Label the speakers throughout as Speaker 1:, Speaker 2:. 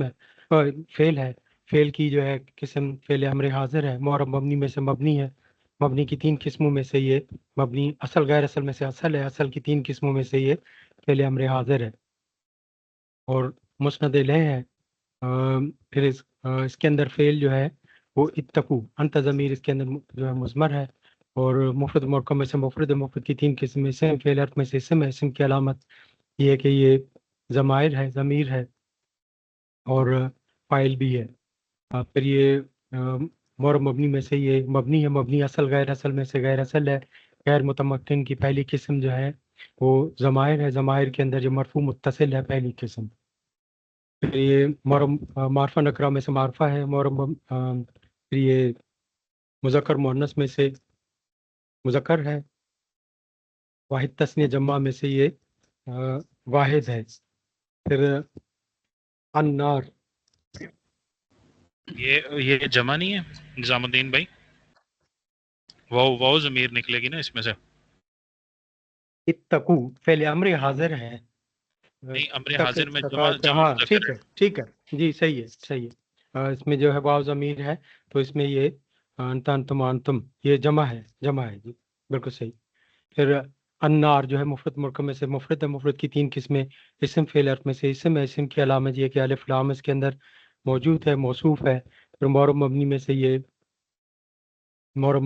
Speaker 1: ہے فعل ہے. فعل کی جو ہے قسم فعل امر حاضر ہے. معرب مبنی میں سے مبنی ہے. مبنی کی 3 قسموں میں سے یہ مبنی اصل غیر اصل میں سے اصل ہے. اصل کی 3 قسموں میں سے یہ فعل امر حاضر ہے اور مسند الیہ ہے. پھر اس کے اندر فعل جو ہے وہ اتقو انت ضمیر اس کے اندر جو ہے مضمر ہے. اور مفرد مرکب میں سے مفرد ہے. مفرد کی 3 قسم اسم فعل حرف میں سے اسم ہے. اسم کی علامت یہ ہے کہ یہ ضمائر ہے ضمیر ہے اور فاعل بھی ہے. پھر یہ معرب مبنی میں سے یہ مبنی ہے. مبنی اصل غیر اصل میں سے غیر اصل ہے. غیر متمکن کی پہلی قسم جو ہے وہ ضمائر ہے. ضمائر کے اندر جو مرفوع متصل ہے پہلی قسم. پھر یہ معرفہ نکرہ میں سے معرفہ ہے. پھر یہ مذکر مؤنث میں سے مذکر ہے. واحد تثنیہ جمع میں سے یہ واحد ہے. پھر النار
Speaker 2: یہ جمع نہیں ہے نظام الدین بھائی؟ واو ضمیر نکلے گی نا اس میں سے؟
Speaker 1: اتقو فعل امر حاضر ہے.
Speaker 2: نہیں، امر حاضر میں جمع
Speaker 1: ہاں
Speaker 2: مذکر ہے.
Speaker 1: ٹھیک ہے جی صحیح ہے. اس میں جو ہے واو ضمیر ہے تو اس میں یہ انت انتم انتم یہ جمع ہے جی بالکل صحیح. پھر النار جو ہے مفرد مرکب میں سے مفرد ہے. مفرد کی 3 قسمیں اسم فعل حرف میں سے اسم ہے. اسم کی علامت یہ کہ الف لام اس کے اندر موجود ہے موصوف ہے. پھر معرب مبنی میں سے یہ معرب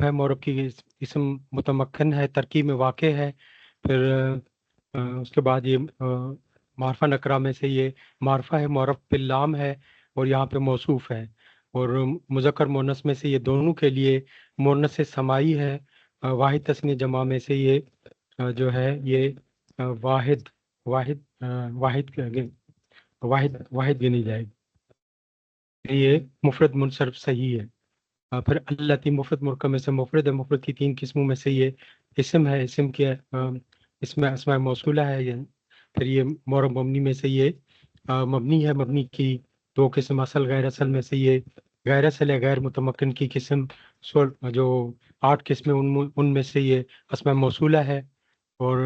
Speaker 1: ہے. معرب کی اسم متمکن ہے ترکیب میں واقع ہے. پھر اس کے بعد یہ معرفہ نکرہ میں سے یہ معرفہ ہے. معرف باللام ہے اور یہاں پہ موصوف ہے. اور مذکر مؤنث میں سے یہ دونوں کے لیے مؤنث سمائی ہے. واحد تثنیہ جمع میں سے یہ جو ہے یہ واحد گنی جائے گی. یہ مفرد منصرف صحیح ہے. پھر التی مفرد مرکب میں سے مفرد ہے. مفرد کی 3 قسموں میں سے یہ اسم ہے. اسم کے اس میں اسماء موصولہ ہے. پھر یہ معرب مبنی میں سے یہ مبنی ہے. مبنی کی 2 قسم اصل غیر اصل میں سے یہ غیر اصل ہے. غیر متمکن کی قسم جو 8 قسمیں ان میں سے یہ اسماء موصولہ ہے اور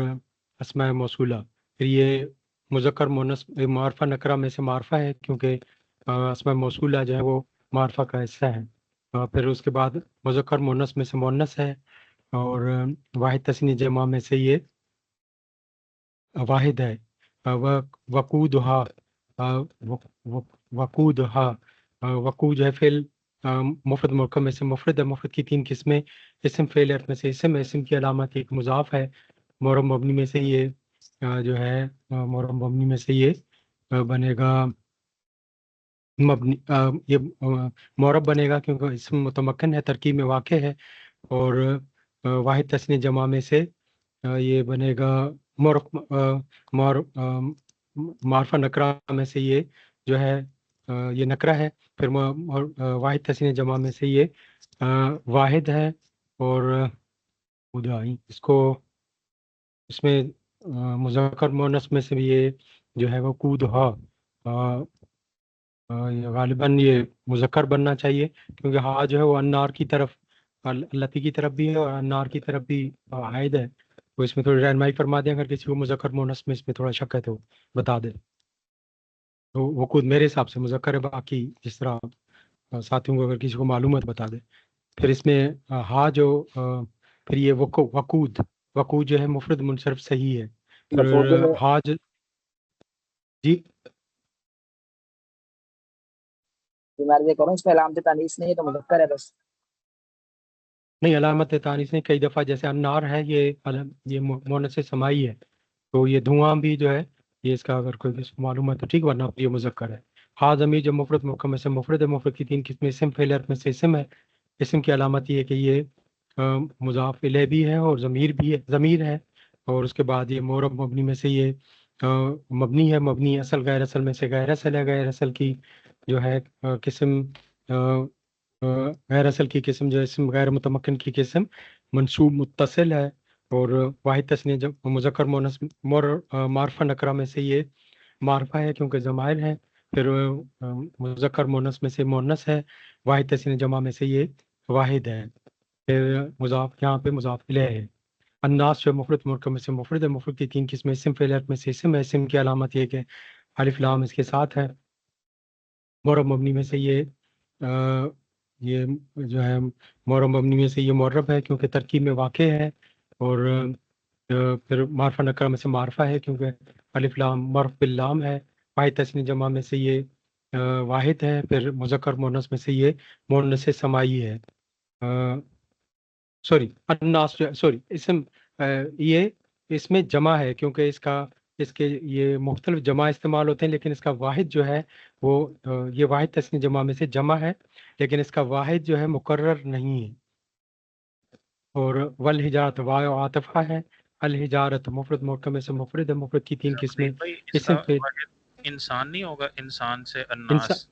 Speaker 1: اسماء موصولہ. پھر یہ مذکر مؤنث معرفہ نکرہ میں سے معرفہ ہے کیونکہ اسماء موصولہ جو ہے وہ معرفہ کا حصہ ہے. پھر اس کے بعد مذکر مؤنث میں سے مؤنث ہے اور واحد تثنیہ جمع میں سے یہ واحد ہے. وقودھا وقود جو ہے فعل مفرد مرکب میں سے مفرد ہے. مفرد کی 3 قسمیں اسم فعل حرف میں سے اسم ہے. اسم کی علامت ایک مضاف ہے. معرب مبنی میں سے یہ جو ہے معرب مبنی میں سے یہ بنے گا یہ معرب بنے گا کیونکہ اسم متمکن ہے ترکیب میں واقع ہے. اور واحد تثنیہ جمع میں سے یہ بنے گا معرفہ نکرہ میں سے یہ جو ہے یہ نکرہ ہے. پھر واحد تثنیہ جمع میں سے یہ واحد ہے. اور اس میں مذکر مؤنث میں سے بھی یہ جو ہے وہ کودھا غالباً یہ مذکر بننا چاہیے کیونکہ ہا جو ہے وہ النار کی طرف التی کی طرف بھی ہے اور النار کی طرف بھی عائد ہے. تو اس میں تھوڑی رہنمائی فرما دیں. اگر کسی کو مذکر مؤنث میں اس میں تھوڑا شک ہے تو بتا دیں. تو وہ خود میرے حساب سے مذکر ہے. باقی جس طرح ساتھیوں کو اگر کسی کو معلوم ہے تو بتا دیں. پھر اس میں ہا جو پھر یہ وقود جو ہے مفرد منصرف صحیح ہے. پھر ہا جی
Speaker 3: اس میں علامت تانیث نہیں ہے تو مذکر ہے بس.
Speaker 1: نہیں علامت تانیث نے کئی دفعہ جیسے انار ہے یہ مؤنث سمائی ہے تو یہ دھواں بھی جو ہے یہ اس کا اگر کوئی کسی کو معلوم ہے تو ٹھیک ورنہ یہ مذکر ہے. ہا ضمیر جو مفرد مرکب میں سے مفرد ہے. مفرد کی 3 قسمیں اسم فعل حرف میں سے اسم ہے. اسم کی علامت یہ ہے کہ یہ مضاف الیہ بھی ہے اور ضمیر ہے. اور اس کے بعد یہ معرب مبنی میں سے یہ مبنی ہے. مبنی اصل غیر اصل میں سے غیر اصل ہے. غیر اصل کی جو ہے قسم غیر اصل کی قسم جو اسم غیر متمکن کی قسم منصوب متصل ہے. اور واحد تثنیہ جب مذکر مؤنث معرفہ نکرہ میں سے یہ معرفہ ہے کیونکہ ضمائر ہے. پھر مذکر مؤنث میں سے مؤنث ہے. واحد تثنیہ جمع میں سے یہ واحد ہے. پھر مضاف یہاں پہ مضاف الیہ ہے. الناس جو مفرد مرکب میں سے مفرد ہے. مفرد کی 3 قسمیں اسم فعل حرف میں سے اسم ہے. اسم کی علامت یہ کہ الف لام اس کے ساتھ ہے. معرب مبنی میں سے یہ جو ہے معرب مبنی میں سے یہ معرب ہے کیونکہ ترکیب میں واقع ہے. اور پھر معرفہ نکرہ میں سے معرفہ ہے کیونکہ الف لام مرف باللام ہے. واحد تثنیہ جمع میں سے یہ واحد ہے. پھر مذکر مؤنث میں سے یہ مؤنث سمائی ہے. الناس سوری اسم یہ اس میں جمع ہے کیونکہ اس کے یہ مختلف جمع استعمال ہوتے ہیں، لیکن اس کا واحد جو ہے وہ یہ واحد تثنیہ جمع میں سے جمع ہے، لیکن اس کا واحد جو ہے مقرر نہیں ہے. اور والحجارت واو عاطفہ ہے. الحجارت مفرد مرکب میں سے مفرد ہے. مفرد کی تین قسمیں
Speaker 2: بھائی اس کا
Speaker 1: اسم فعل
Speaker 2: واحد انسان نہیں ہوگا، انسان سے الناس.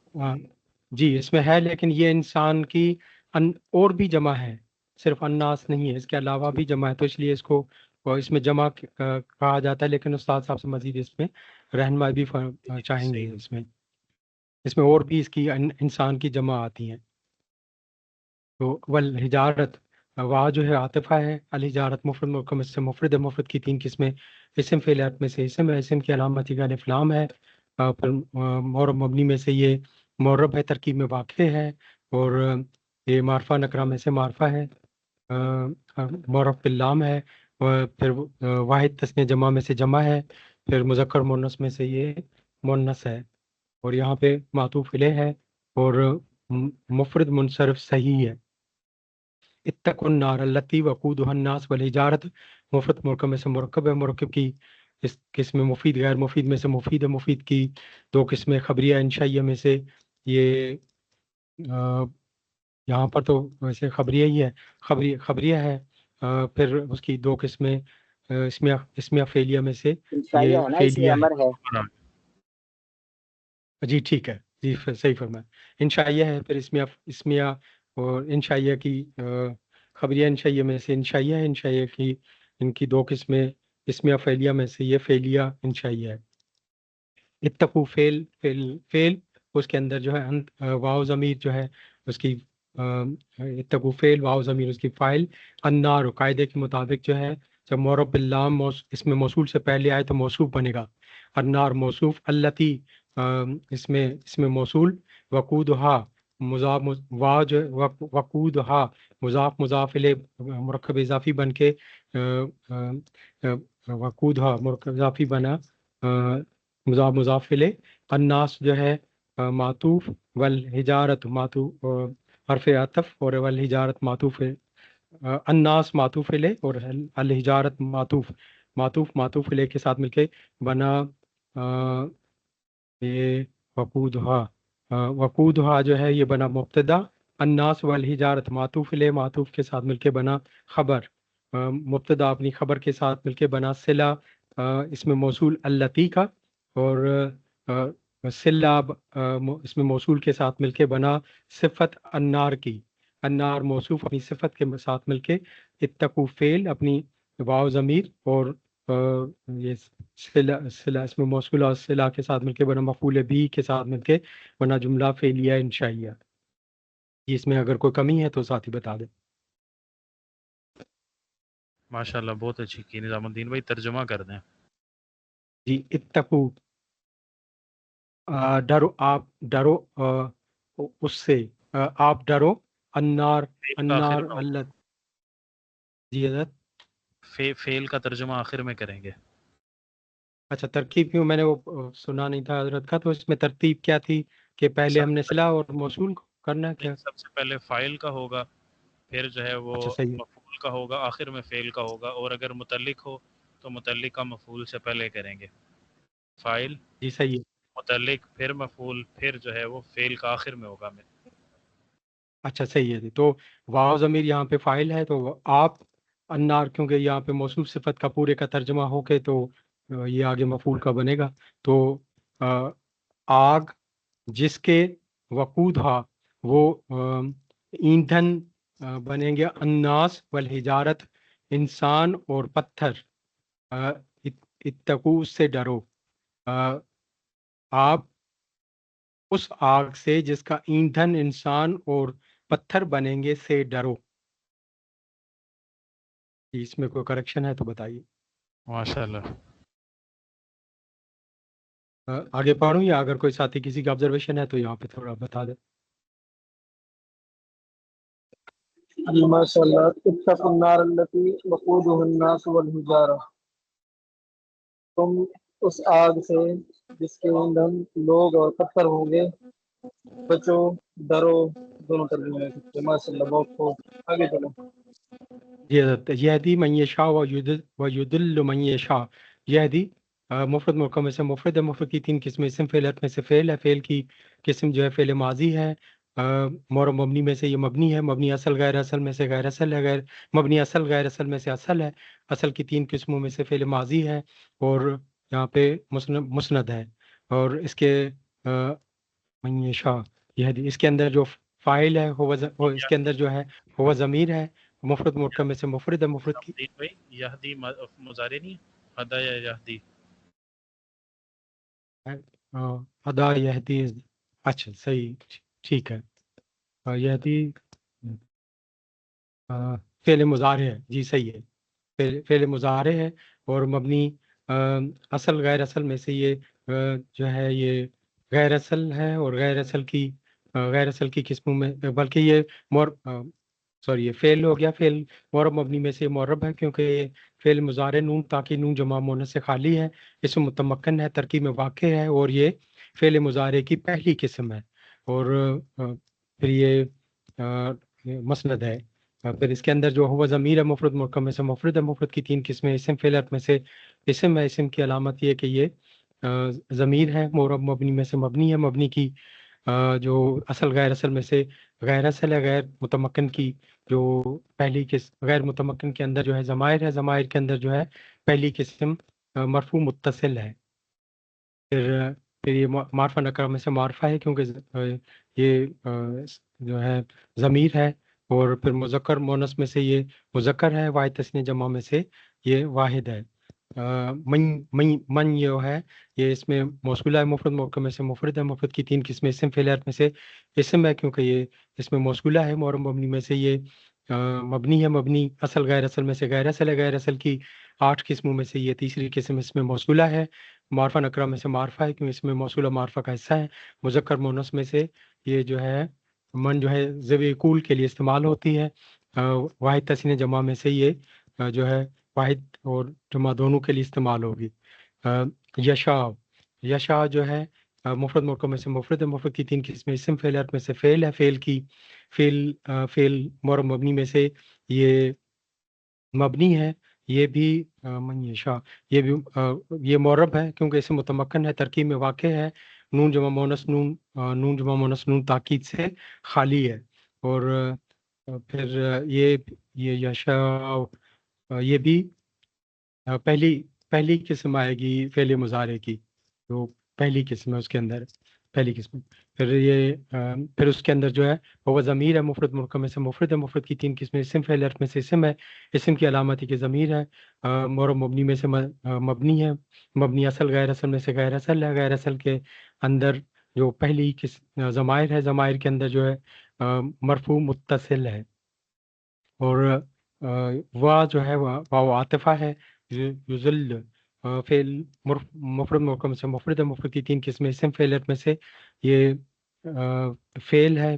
Speaker 1: جی اس میں ہے، لیکن یہ انسان کی اور بھی جمع ہے، صرف الناس نہیں ہے، اس کے علاوہ بھی جمع ہے، تو اس لیے اس میں جمع کہا جاتا ہے. لیکن استاد صاحب سے مزید اس میں رہنمائی بھی چاہیں گے. اس میں اور بھی اس کی انسان کی جمع آتی ہیں. تو والحجارت واہ جو ہے عاطفہ ہے. الحجارت مفرد مرکب میں سے مفرد ہے. مفرد کی تین قسمیں اسم فعل میں سے اسم ہے. اسم کی علامت الف لام ہے. پھر معرب مبنی میں سے یہ معرب ہے، ترکیب میں واقع ہے. اور یہ معرفہ نکرہ میں سے معرفہ ہے، معرف باللام ہے. پھر واحد تثنیہ جمع میں سے جمع ہے. پھر مذکر مؤنث میں سے یہ مؤنث ہے. اور یہاں پہ معطوف الیہ ہے اور مفرد منصرف صحیح ہے. اتقوا النار التی وقودها الناس والحجارت مفرد مرکب میں سے مرکب ہے. مرکب کی اس قسم مفید غیر مفید میں سے مفید ہے. مفید کی دو قسمیں خبریہ انشائیہ میں سے یہ یہاں پر تو ویسے خبریہ ہی ہے، خبریہ ہے. پھر اس کی دو قسمیں اسمیہ فعلیہ میں سے
Speaker 3: انشائیہ
Speaker 1: یہ
Speaker 3: ہے نا، اس میں
Speaker 1: فعلیہ
Speaker 3: امر ہے.
Speaker 1: جی ٹھیک ہے، جی صحیح فرمایا. انشائیہ ہے. پھر اسمیہ اور انشائیہ کی خبریہ انشائیہ میں سے انشائیہ ہے. انشائیہ کی ان کی دو قسمیں اسمیہ فعلیہ میں سے یہ فعلیہ انشائیہ ہے. اتقو فعل اس کے اندر جو ہے واو ضمیر جو ہے اس کی اتقو فعل واو ضمیر اس کی فاعل. النار قاعدے کے مطابق جو ہے جب معرب باللام اس میں موصول سے پہلے آئے تو موصوف بنے گا. النار موصوف، التی اس میں موصول، وقودھا مضاف وا جو وقودھا مضاف الیہ مرکب اضافی بن کے وقودھا مرکب اضافی بنا مضاف الیہ. الناس جو ہے معطوف، والحجارت معطوف حرف عطف، اور والحجارت معطوف الناس معطوف الیہ اور الحجارت معطوف الیہ کے ساتھ مل کے بنا یہ وقودھا جو ہے یہ بنا مبتدا. الناس والحجارت معطوف الیہ معطوف کے ساتھ مل کے بنا خبر. مبتدا اپنی خبر کے ساتھ مل کے بنا صلہ اس میں موصول التی کا، اور صلہ اس میں موصول کے ساتھ مل کے بنا صفت النار کی. النار موصوف اپنی صفت کے ساتھ مل کے، اتقو فعل اپنی واو ضمیر، اور یہ صلہ اس میں موصول اور صلہ کے ساتھ مل کے بنا مفعول بھی کے ساتھ مل کے بنا جملہ فعلیہ انشائیہ. اس میں اگر کوئی کمی ہے تو ساتھی بتا دیں.
Speaker 2: ماشاءاللہ بہت اچھی کی نظام الدین بھائی، ترجمہ کر دیں.
Speaker 1: جی اتقو ڈرو، آپ ڈرو اس سے، آپ ڈرو. النار
Speaker 2: فعل کا آخر میں
Speaker 1: اللہ. جی حضرت.
Speaker 2: فعل کا ترجمہ آخر میں کریں گے.
Speaker 1: اچھا ترکیب کیوں، میں نے وہ سنا نہیں تھا حضرت کا، تو اس میں ترتیب کیا تھی کہ پہلے ہم نے صلہ اور موصول کرنا ہے کیا؟
Speaker 2: سب سے پہلے فاعل کا ہوگا، پھر جو ہے وہ
Speaker 1: اچھا صحیح ہے.
Speaker 2: مفعول کا ہوگا، آخر میں فعل کا ہوگا، اور اگر متعلق ہو تو متعلق کا مفعول سے پہلے کریں گے. فاعل،
Speaker 1: جی صحیح ہے.
Speaker 2: متعلق، پھر مفعول، پھر جو ہے وہ فعل کا آخر میں ہوگا.
Speaker 1: اچھا صحیح ہے جی. تو واو ضمیر یہاں پہ فاعل ہے، تو آپ النار کیونکہ یہاں پہ موصوف صفت کا پورے کا ترجمہ ہو کے تو یہ آگے مفعول کا بنے گا. تو آگ جس کے وقودھا وہ ایندھن بنیں گے. الناس والحجارت انسان اور پتھر. اتقو اس سے ڈرو، آپ اس آگ سے جس کا ایندھن انسان اور پتھر بنیں گے سے ڈرو. اس میں کوئی کریکشن ہے تو بتائیے.
Speaker 2: ماشاءاللہ.
Speaker 1: آگے پڑھوں یا اگر کوئی ساتھی کسی کا آبزرویشن ہے تو یہاں پہ تھوڑا بتا دیں.
Speaker 3: جی ماشاء اللہ. اتقوا النار التي وقودها الناس والحجارہ. تم اس آگ سے جس کے ایندھن لوگ اور پتھر ہوں گے بچو ڈرو. دونوں ترجمے ہیں. ماشاء اللہ بہت خوب. آگے چلو.
Speaker 1: یہدی من یشاء ویضل من یشاء. یہدی مفرد مرکب میں سے مفرد ہے. مفرد کی 3 قسمیں اسم فعل میں سے فعل ہے. فعل کی قسم جو ہے فعل ماضی ہے. مور مبنی میں سے یہ مبنی ہے. مبنی اصل غیر اصل میں سے غیر اصل ہے. مبنی اصل غیر اصل میں سے اصل ہے. اصل کی 3 قسموں میں سے فعل ماضی ہے اور یہاں پہ مسند ہے. اور اس کے من یشاء یہدی اس کے اندر جو فاعل ہے اس کے اندر جو ہے وہ ضمیر ہے. مفرد مرکب میں سے مفرد ہے. مفرد کی
Speaker 2: یہدی مضارع نہیں ادا یا یہدی
Speaker 1: ادا یہدی. اچھا صحیح ٹھیک ہے. یہدی فعل مضارع ہے. جی صحیح ہے. فعل مضارع ہے اور مبنی اصل غیر اصل میں سے یہ جو ہے یہ غیر اصل ہے. اور غیر اصل کی قسموں میں بلکہ یہ یہ فعل ہو گیا. فعل معرب مبنی میں سے یہ معرب ہے کیونکہ یہ فعل مضارع نون تاکہ نون جمع مؤنث سے خالی ہے. اسم متمکن ہے. ترکیب میں واقع ہے اور یہ فعل مضارع کی پہلی قسم ہے. اور پھر یہ مسند ہے. پھر اس کے اندر جو ہوا ضمیر ہے مفرد مرکب میں سے مفرد ہے. مفرد کی 3 قسمیں اسم فعل میں سے اسم ہے. اسم کی علامت یہ کہ یہ ضمیر ہے. معرب مبنی میں سے مبنی ہے. مبنی کی جو اصل غیر اصل میں سے غیر اصل ہے. غیر متمکن کی جو پہلی قسم غیر متمکن کے اندر جو ہے ضمائر ہے. ضمائر کے اندر جو ہے پہلی قسم مرفوع متصل ہے. پھر یہ معرفہ نکرہ میں سے معرفہ ہے کیونکہ یہ جو ہے ضمیر ہے. اور پھر مذکر مونس میں سے یہ مذکر ہے. واحد تثنیہ جمع میں سے یہ واحد ہے. من یہ ہے یہ اس میں موصولہ ہے. مفرد مرکب میں سے مفرد ہے. مفرد کی 3 قسمیں اسم فعل میں سے اسم ہے کیونکہ یہ اس میں موصولہ ہے. معرب مبنی میں سے یہ مبنی ہے. مبنی اصل غیر اصل میں سے غیر اصل ہے. غیر اصل کی 8 قسموں میں سے یہ تیسری قسم اس میں موصولہ ہے. معرفہ نکرہ میں سے معرفہ ہے کیونکہ اس میں موصولہ معرفہ کا حصہ ہے. مذکر مونس میں سے یہ جو ہے من جو ہے ذوی کول کے لیے استعمال ہوتی ہے. واحد تثنیہ جمع میں سے یہ جو ہے واحد اور جمع دونوں کے لیے استعمال ہوگی. یشا جو ہے مفرد مرکب میں سے مفرد ہے. مفرد کی 3 قسمیں اسم فعل میں سے فعل ہے. فعل معرب مبنی میں سے یہ مبنی ہے. یہ بھی من یشاء یہ معرب ہے کیونکہ اسم متمکن ہے. ترکیب میں واقع ہے. نون جمع مونس نون تاکید سے خالی ہے. اور پھر یہ یشاء یہ بھی پہلی قسم آئے گی فعل مضارع کی. تو پہلی قسم ہے اس کے اندر پہلی قسم. پھر اس کے اندر جو ہے وہ ضمیر ہے. مفرد مرکب میں سے مفرد ہے. مفرد کی 3 قسمیں اسم فعل میں سے اسم ہے. اسم کی علامت کہ ضمیر ہے. معرب مبنی میں سے مبنی ہے. مبنی اصل غیر اصل میں سے غیر اصل ہے. غیر اصل کے اندر جو پہلی ضمائر ہے. ضمائر کے اندر جو ہے مرفوع متصل ہے. اور وہ جو ہے واو عاطفہ ہے. یذل فعل مفرد مرکب میں سے مفرد ہے. مفرد کی 3 قسمیں اسم فعل میں سے یہ فعل ہے.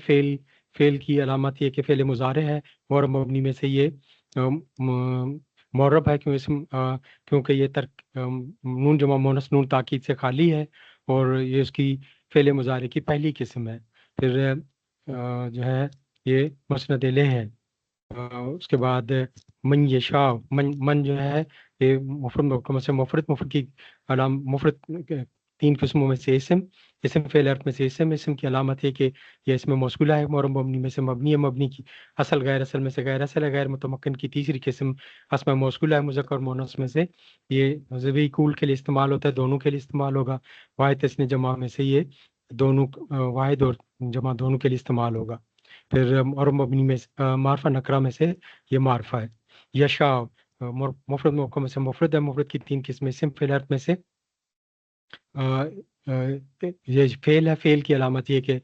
Speaker 1: فعل کی علامت یہ کہ فعل مضارع ہے. معرب مبنی میں سے یہ معرب ہے کیونکہ یہ نون جمع مونس نون تاکید سے خالی ہے اور یہ اس کی فعل مضارع کی پہلی قسم ہے. پھر جو ہے یہ مسند الیہ ہے. اس کے بعد من یشاء من جو ہے یہ مفرد مرکب میں سے مفرد کی مفرد 3 قسموں میں سے اسم فعل میں سے اسم کی علامت ہے کہ یہ اس میں موصولہ ہے. معرب مبنی میں سے مبنی ہے. مبنی کی اصل غیر اصل میں سے غیر اصل ہے. غیر متمکن کی تیسری قسم اسم موصولہ ہے. مذکر مؤنث میں سے یہ ذوی کول کے لیے استعمال ہوتا ہے. دونوں کے لیے استعمال ہوگا. واحد تثنیہ جمع میں سے یہ دونوں واحد اور جمع دونوں کے لیے استعمال ہوگا. پھر معرب مبنی میں معرفہ نکرہ میں سے یہ معرفہ ہے. یشاء مفرد مرکب میں سے مفرد ہے. مفرد کی 3 قسمیں اسم فعل میں سے یہ فعل ہے. فعل کی علامت یہ کہ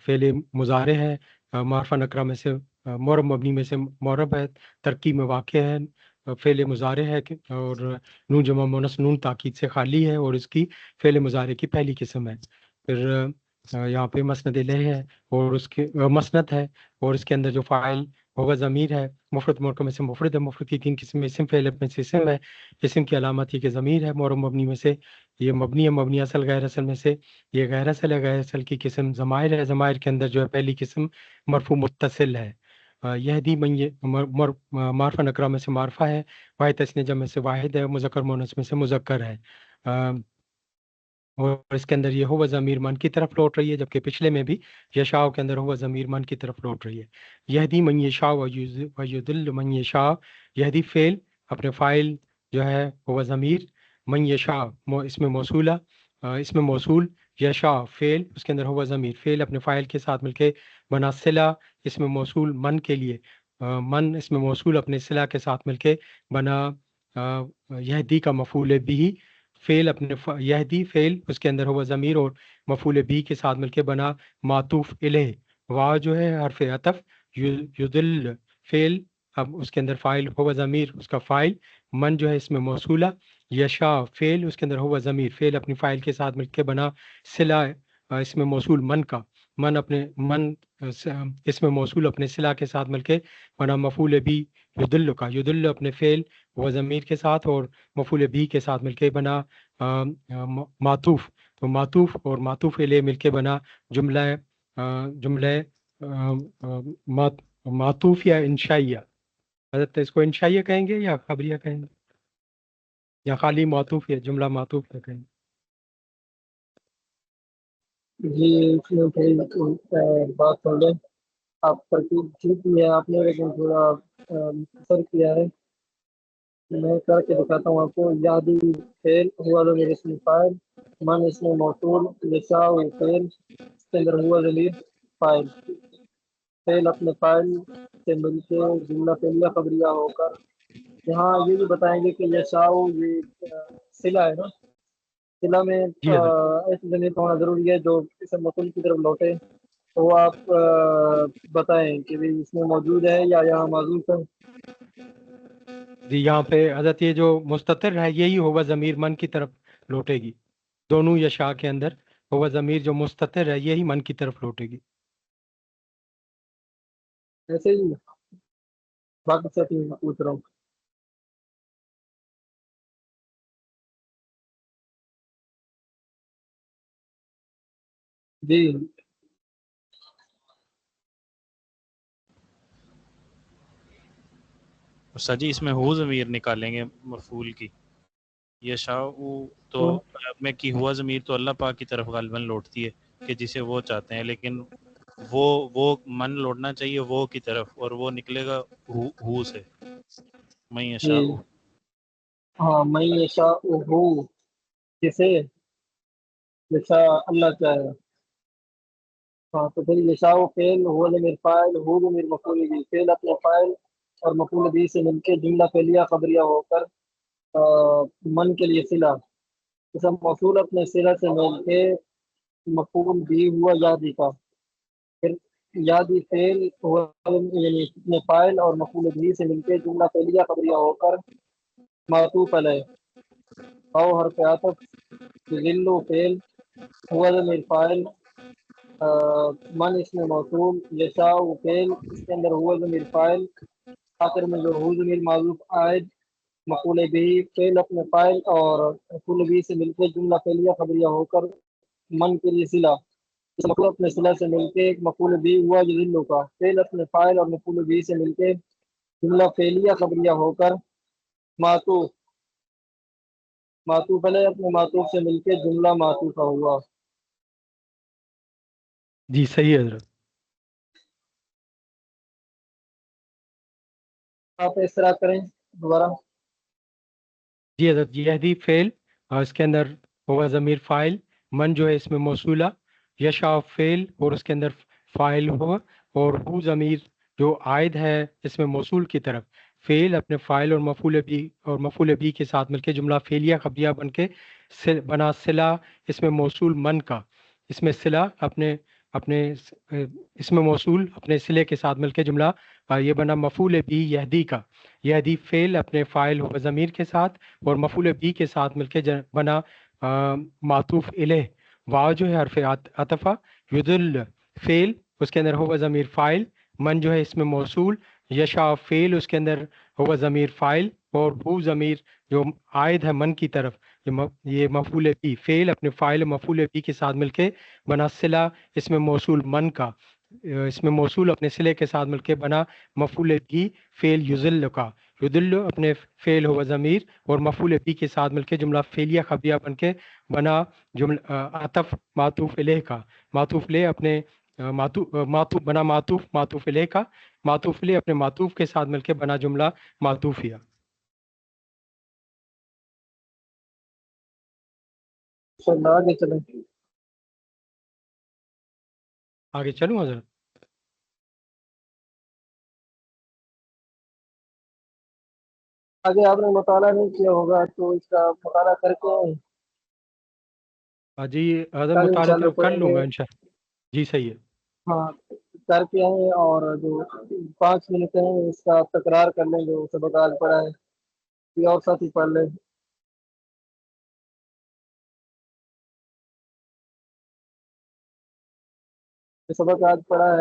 Speaker 1: فعل مضارع ہے. معرفہ نکرہ میں سے معرب مبنی میں سے معرب ہے. ترکیب میں واقع ہے. فعل مضارع ہے اور نون جمع مونس نون تاکید سے خالی ہے اور اس کی فعل مضارع کی پہلی قسم ہے. پھر یہاں پہ مسند الیہ ہے اور اس کے مسند ہے اور اس کے اندر جو فاعل ہوگا ضمیر ہے. مفرد مرکب میں سے مفرد ہے. مفرد کی 3 قسم اسم فعل میں سے اسم ہے. اسم کی علامت یہ کہ ضمیر ہے. معرب مبنی میں سے یہ مبنی ہے. مبنی اصل غیر اصل میں سے یہ غیر اصل ہے. غیر اصل کی قسم ضمائر ہے. ضمائر کے اندر جو ہے پہلی قسم مرفوع متصل ہے. یہدی معرفہ نکرہ میں سے معرفہ ہے. واحد تثنیہ جمع میں سے واحد ہے. مذکر مؤنث میں سے مذکر ہے. اور اس کے اندر یہ ہوا ضمیر من کی طرف لوٹ رہی ہے جبکہ پچھلے میں بھی یشاء کے اندر ہوا ضمیر من کی طرف لوٹ رہی ہے. یہدی من یشاء ویضل من یشاء. یہدی فعل اپنے فاعل جو ہے ہوا ضمیر. من یشاء اس میں موصولہ اس میں موصول. یشاء فعل اس کے اندر ہوا ضمیر. فعل اپنے فاعل کے ساتھ مل کے بنا صلہ اس میں موصول من کے لیے. من اس میں موصول اپنے صلہ کے ساتھ مل کے بنا یہدی کا مفعول بھی. فعل اپنے یہدی فعل اس کے اندر ہوا ضمیر اور مفعول بھی کے ساتھ مل کے بنا معطوف الیہ. واو جو ہے حرف عطف. یضل فعل اب اس کے اندر فاعل ہوا ضمیر اس کا فاعل. من جو ہے اس میں موصولہ. یشاء فعل اس کے اندر ہوا ضمیر. فعل اپنی فاعل کے ساتھ مل کے بنا صلہ اس میں موصول من کا. من اس میں موصول اپنے صلہ کے ساتھ مل کے بنا مفعول بھی. یضل کا یضل اپنے فعل ہوا ضمیر کے ساتھ اور مفعول بھی کے ساتھ مل کے بنا معطوف. تو معطوف اور معطوف الیہ مل کے بنا جملہ معطوف یا انشائیہ. حضرت اس کو انشائیہ کہیں گے یا خبریہ کہیں گے یا خالی معطوف یا جملہ معطوف کہیں گے؟
Speaker 3: جی اس میں تھوڑی بات کر لیں. آپ ترکیب ٹھیک کی ہے آپ نے لیکن تھوڑا مختصر کیا ہے. میں کر کے دکھاتا ہوں آپ کو. یادی فعل ہوا ضمیر اسم فاعل. من اسم موصول. یشاء فعل اس کے اندر ہوا ضمیر فاعل. فعل اپنے فاعل سے مل کے جملہ فعلیہ خبریہ ہو کر یہاں یہ بھی بتائیں گے کہ یشاء یہ صلہ ہے نا. صلہ میں
Speaker 1: جی حضرت.
Speaker 3: ایسی ضمیر کا ہونا ضروری ہے جو اسم موصول کی طرف لوٹے. تو آپ بتائیں کہ اس میں موجود ہے یا یہاں معذوف ہے.
Speaker 1: جی یہاں پہ حضرت یہ جو مستتر ہے یہی ہوا ضمیر من کی طرف لوٹے گی. دونوں یشاء کے اندر ہوا ضمیر جو مستتر ہے یہی من کی طرف لوٹے گی.
Speaker 3: ایسے ہی باقی سیٹنگ پوچھ رہا ہوں. جی
Speaker 2: سر جی اس میں ہو ضمیر نکالیں گے مفعول کی. یشاء تو میں کی ہوا ضمیر تو اللہ پاک کی طرف غالباً لوٹتی ہے کہ جسے وہ چاہتے ہیں, لیکن وہ من لوٹنا چاہیے وہ کی طرف اور وہ نکلے گا ہو سے. میں یشاء
Speaker 3: جی ہاں میں یشاء کسے یشاء اللہ چاہے. ہاں تو پھر یشاء فعل ہوا ضمیر فاعل ہو ضمیر مفعول بھی. فعل اپنے فاعل اور مفعول بھی سے مل کے جملہ فعلیہ خبریہ ہو کر من کے لیے صلہ. اسم موصول اپنے صلہ سے مل کے مفعول بھی ہوا یادی کا. پھر یادی فعل یعنی اپنے فاعل اور مفعول بھی سے مل کے جملہ فعلیہ خبریہ ہو کر معطوف علیہ. او حرف عطف. ذل فعل ہوا ضمیر فاعل. من اس میں موصول. یشاء فعل اس کے اندر ہوا ضمیر فاعل. آخر میں جو ہو ضمیر معذوف عائد. مفعول بھی فعل اپنے فاعل اور مفعول بھی سے مل کے جملہ فعلیہ خبریہ ہو کر من کے لیے صلہ. اس مفعول اپنے صلہ سے مل کے ایک مفعول بھی ہوا یذل کا. فعل اپنے فاعل اور مفعول بھی سے مل کے جملہ فعلیہ خبریہ ہو کر معطوف. معطوف علیہ اپنے معطوف سے مل کے جملہ معطوفہ ہوا.
Speaker 1: جی صحیح ہے حضرت.
Speaker 3: آپ اس طرح کریں دوبارہ.
Speaker 1: جی حضرت. یہدی فعل اس کے اندر ہوا ضمیر فاعل. من جو ہے اس میں موصولہ. یشاء فعل اور اس کے اندر فاعل ہوا اور ہو ضمیر جو عائد ہے اس میں موصول کی طرف. فعل اپنے فاعل اور مفعول بھی کے ساتھ مل کے جملہ فعلیہ خبریہ بن کے بنا صلہ اس میں موصول من کا. اس میں صلہ اپنے اس میں موصول اپنے صلے کے ساتھ مل کے جملہ یہ بنا مفعول بھی یہدی کا. یہدی فعل اپنے فاعل و ضمیر کے ساتھ اور مفعول بھی کے ساتھ مل کے بنا معطوف الیہ. واو جو ہے حرف عطفہ، یدل فعل اس کے اندر ہو ضمیر فاعل، من جو ہے اس میں موصول، یشا فعل اس کے اندر ہو ضمیر فاعل، اور ہو ضمیر جو عائد ہے من کی طرف. یہ مفعول بھی فعل اپنے فاعل مفعول بھی کے ساتھ مل کے بنا صلہ اس میں موصول من کا. اس میں موصول اپنے صلے کے ساتھ مل کے بنا مفعول بھی فعل یذل کا. یذل اپنے فعل ہو ضمیر اور مفعول بھی کے ساتھ مل کے جملہ فعلیہ خبریہ بن کے بنا جملہ عطف معطوف الیہ کا. معطوف لے اپنے معطوف بنا معطوف الیہ کا. معطوف لے اپنے معطوف کے ساتھ مل کے بنا جملہ معطوفیہ.
Speaker 3: چلو آگے چلیں.
Speaker 1: آگے چلوں حضرت؟
Speaker 3: آگے آپ نے مطالعہ نہیں کیا ہوگا تو اس کا مطالعہ کر کے
Speaker 1: جی حضرت
Speaker 3: کل
Speaker 1: مطالعہ
Speaker 3: انشاءاللہ
Speaker 1: تو کر
Speaker 3: پڑھیں
Speaker 1: لوں
Speaker 3: گے.
Speaker 1: گا انشاءاللہ. جی صحیح ہے.
Speaker 3: ہاں کر کے آئیں، اور جو 5 منٹ ہیں اس کا تکرار کر لیں جو سبق آج پڑھا ہے. یہ اور ساتھی پڑھ لیں. یہ سبق آج پڑھا ہے